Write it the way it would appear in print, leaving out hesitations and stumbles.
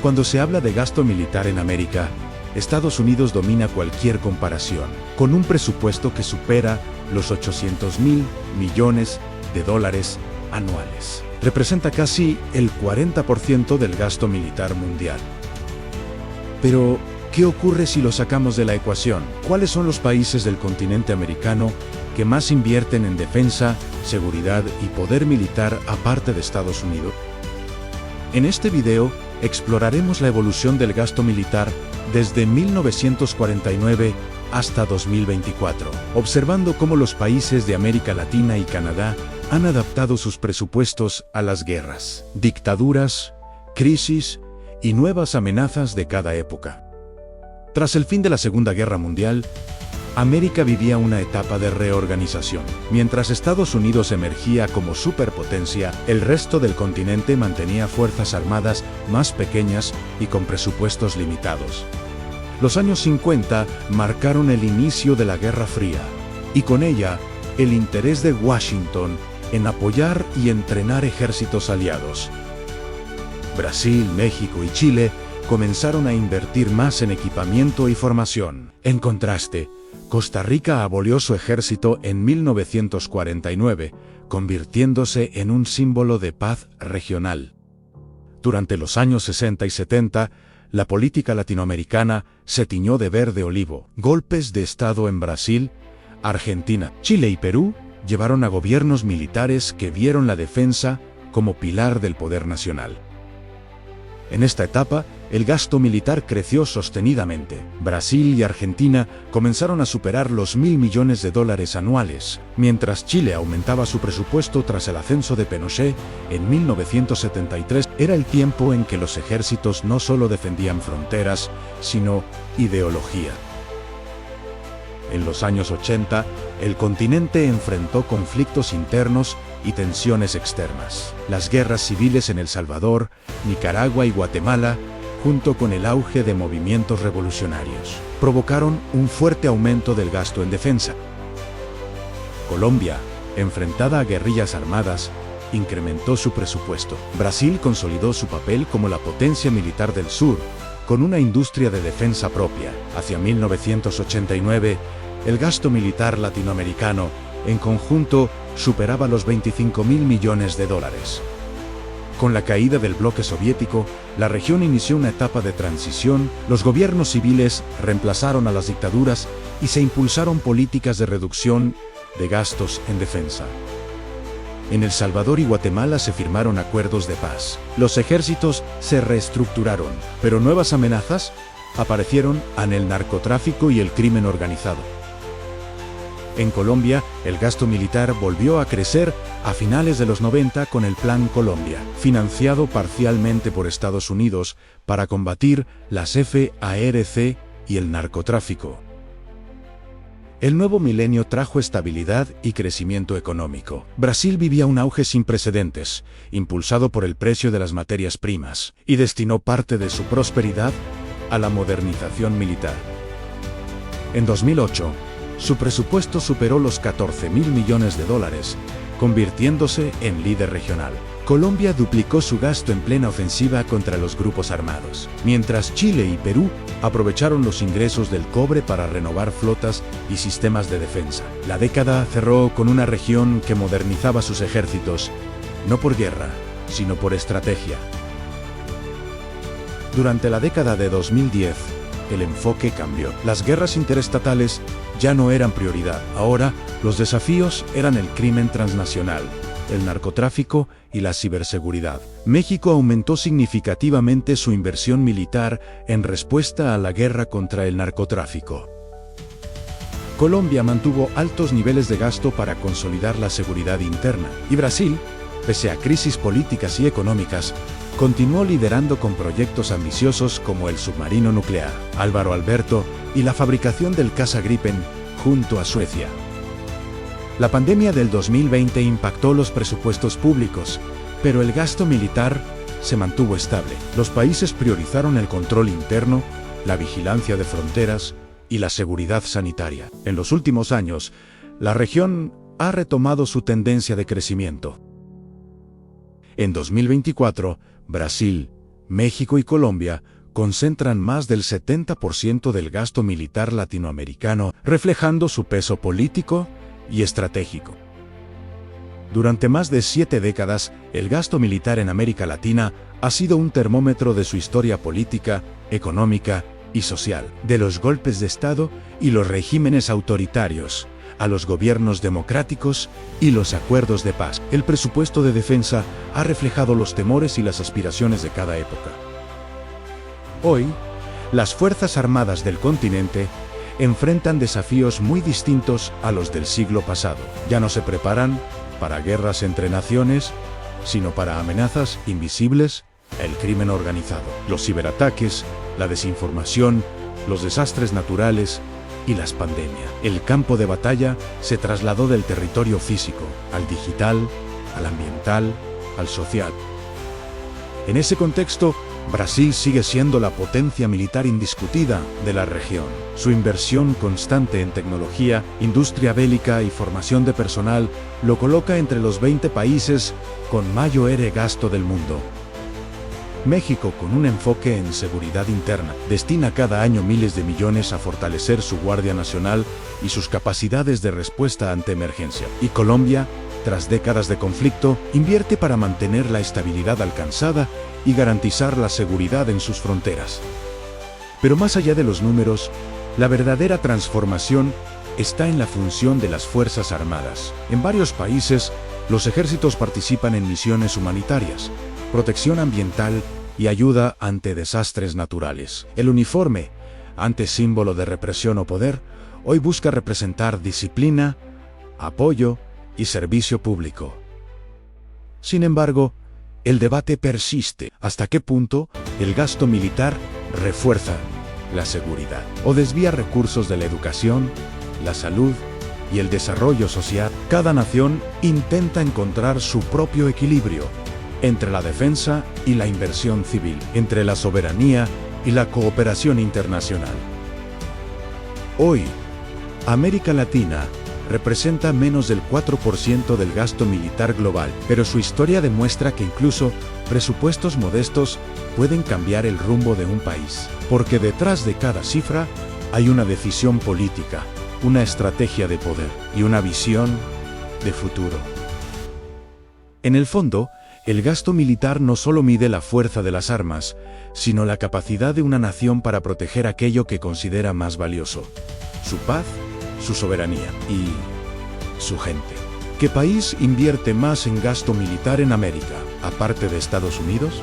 Cuando se habla de gasto militar en América, Estados Unidos domina cualquier comparación, con un presupuesto que supera los 800.000 millones de dólares anuales. Representa casi el 40% del gasto militar mundial. Pero, ¿qué ocurre si lo sacamos de la ecuación? ¿Cuáles son los países del continente americano que más invierten en defensa, seguridad y poder militar aparte de Estados Unidos? En este video, exploraremos la evolución del gasto militar desde 1949 hasta 2024, observando cómo los países de América Latina y Canadá han adaptado sus presupuestos a las guerras, dictaduras, crisis y nuevas amenazas de cada época. Tras el fin de la Segunda Guerra Mundial, América vivía una etapa de reorganización. Mientras Estados Unidos emergía como superpotencia, el resto del continente mantenía fuerzas armadas más pequeñas y con presupuestos limitados. Los años 50 marcaron el inicio de la Guerra Fría, y con ella, el interés de Washington en apoyar y entrenar ejércitos aliados. Brasil, México y Chile comenzaron a invertir más en equipamiento y formación. En contraste, Costa Rica abolió su ejército en 1949, convirtiéndose en un símbolo de paz regional. Durante los años 60 y 70, la política latinoamericana se tiñó de verde olivo. Golpes de Estado en Brasil, Argentina, Chile y Perú llevaron a gobiernos militares que vieron la defensa como pilar del poder nacional. En esta etapa, el gasto militar creció sostenidamente. Brasil y Argentina comenzaron a superar los 1.000 millones de dólares anuales, mientras Chile aumentaba su presupuesto tras el ascenso de Pinochet en 1973. Era el tiempo en que los ejércitos no solo defendían fronteras, sino ideología. En los años 80, el continente enfrentó conflictos internos y tensiones externas. Las guerras civiles en El Salvador, Nicaragua y Guatemala, junto con el auge de movimientos revolucionarios, provocaron un fuerte aumento del gasto en defensa. Colombia, enfrentada a guerrillas armadas, incrementó su presupuesto. Brasil consolidó su papel como la potencia militar del sur, con una industria de defensa propia. Hacia 1989, el gasto militar latinoamericano, en conjunto, superaba los 25.000 millones de dólares. Con la caída del bloque soviético, la región inició una etapa de transición, los gobiernos civiles reemplazaron a las dictaduras y se impulsaron políticas de reducción de gastos en defensa. En El Salvador y Guatemala se firmaron acuerdos de paz. Los ejércitos se reestructuraron, pero nuevas amenazas aparecieron en el narcotráfico y el crimen organizado. En Colombia, el gasto militar volvió a crecer a finales de los 90 con el Plan Colombia, financiado parcialmente por Estados Unidos para combatir las FARC y el narcotráfico. El nuevo milenio trajo estabilidad y crecimiento económico. Brasil vivía un auge sin precedentes, impulsado por el precio de las materias primas, y destinó parte de su prosperidad a la modernización militar. En 2008, su presupuesto superó los 14.000 millones de dólares, convirtiéndose en líder regional. Colombia duplicó su gasto en plena ofensiva contra los grupos armados, mientras Chile y Perú aprovecharon los ingresos del cobre para renovar flotas y sistemas de defensa. La década cerró con una región que modernizaba sus ejércitos, no por guerra, sino por estrategia. Durante la década de 2010, el enfoque cambió. Las guerras interestatales ya no eran prioridad. Ahora, los desafíos eran el crimen transnacional, el narcotráfico y la ciberseguridad. México aumentó significativamente su inversión militar en respuesta a la guerra contra el narcotráfico. Colombia mantuvo altos niveles de gasto para consolidar la seguridad interna. Y Brasil, pese a crisis políticas y económicas, continuó liderando con proyectos ambiciosos como el submarino nuclear, Álvaro Alberto y la fabricación del caza Gripen junto a Suecia. La pandemia del 2020 impactó los presupuestos públicos, pero el gasto militar se mantuvo estable. Los países priorizaron el control interno, la vigilancia de fronteras y la seguridad sanitaria. En los últimos años, la región ha retomado su tendencia de crecimiento. En 2024, Brasil, México y Colombia concentran más del 70% del gasto militar latinoamericano, reflejando su peso político y estratégico. Durante más de 7 décadas, el gasto militar en América Latina ha sido un termómetro de su historia política, económica y social, de los golpes de Estado y los regímenes autoritarios, a los gobiernos democráticos y los acuerdos de paz. El presupuesto de defensa ha reflejado los temores y las aspiraciones de cada época. Hoy, las Fuerzas Armadas del continente enfrentan desafíos muy distintos a los del siglo pasado. Ya no se preparan para guerras entre naciones, sino para amenazas invisibles, el crimen organizado, los ciberataques, la desinformación, los desastres naturales y las pandemias. El campo de batalla se trasladó del territorio físico al digital, al ambiental, al social. En ese contexto, Brasil sigue siendo la potencia militar indiscutida de la región. Su inversión constante en tecnología, industria bélica y formación de personal lo coloca entre los 20 países con mayor gasto del mundo. México, con un enfoque en seguridad interna, destina cada año miles de millones a fortalecer su Guardia Nacional y sus capacidades de respuesta ante emergencia. Y Colombia, tras décadas de conflicto, invierte para mantener la estabilidad alcanzada y garantizar la seguridad en sus fronteras. Pero más allá de los números, la verdadera transformación está en la función de las Fuerzas Armadas. En varios países, los ejércitos participan en misiones humanitarias, protección ambiental y ayuda ante desastres naturales. El uniforme, antes símbolo de represión o poder, hoy busca representar disciplina, apoyo y servicio público. Sin embargo, el debate persiste. ¿Hasta qué punto el gasto militar refuerza la seguridad o desvía recursos de la educación, la salud y el desarrollo social? Cada nación intenta encontrar su propio equilibrio entre la defensa y la inversión civil, entre la soberanía y la cooperación internacional. Hoy, América Latina representa menos del 4% del gasto militar global, pero su historia demuestra que incluso presupuestos modestos pueden cambiar el rumbo de un país, porque detrás de cada cifra hay una decisión política, una estrategia de poder y una visión de futuro. En el fondo, el gasto militar no solo mide la fuerza de las armas, sino la capacidad de una nación para proteger aquello que considera más valioso: su paz, su soberanía y su gente. ¿Qué país invierte más en gasto militar en América, aparte de Estados Unidos?